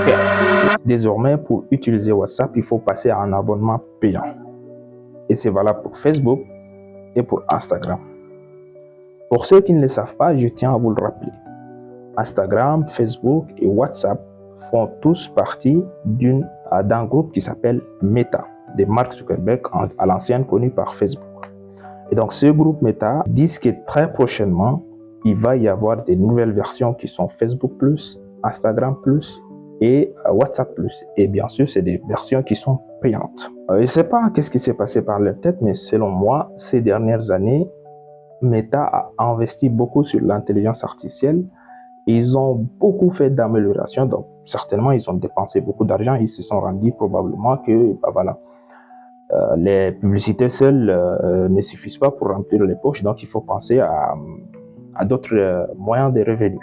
perte. Désormais, pour utiliser WhatsApp, il faut passer à un abonnement payant. Et c'est valable pour Facebook et pour Instagram. Pour ceux qui ne le savent pas, je tiens à vous le rappeler. Instagram, Facebook et WhatsApp font tous partie d'un groupe qui s'appelle Meta, de Mark Zuckerberg, à l'ancienne connu par Facebook. Et donc ce groupe Meta dit que très prochainement, il va y avoir des nouvelles versions qui sont Facebook+, Instagram+, et WhatsApp+. Et bien sûr, c'est des versions qui sont payantes. Je ne sais pas qu'est-ce qui s'est passé par leur tête, mais selon moi, ces dernières années, Meta a investi beaucoup sur l'intelligence artificielle. Ils ont beaucoup fait d'améliorations, donc certainement ils ont dépensé beaucoup d'argent. Ils se sont rendus probablement que les publicités seules ne suffisent pas pour remplir les poches, donc il faut penser à d'autres moyens de revenus.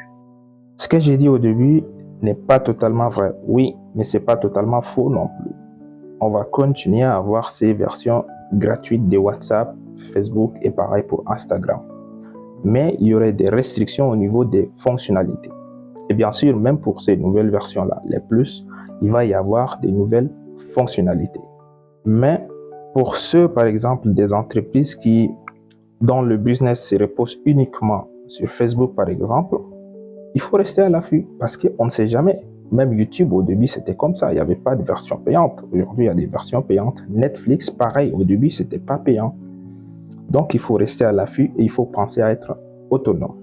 Ce que j'ai dit au début n'est pas totalement vrai, oui, mais c'est pas totalement faux non plus. On va continuer à avoir ces versions gratuites de WhatsApp, Facebook et pareil pour Instagram. Mais il y aurait des restrictions au niveau des fonctionnalités. Et bien sûr, même pour ces nouvelles versions-là, les plus, il va y avoir des nouvelles fonctionnalités. Mais pour ceux, par exemple, des entreprises dont le business se repose uniquement sur Facebook, par exemple, il faut rester à l'affût parce qu'on ne sait jamais. Même YouTube, au début, c'était comme ça. Il n'y avait pas de version payante. Aujourd'hui, il y a des versions payantes. Netflix, pareil, au début, ce n'était pas payant. Donc, il faut rester à l'affût et il faut penser à être autonome.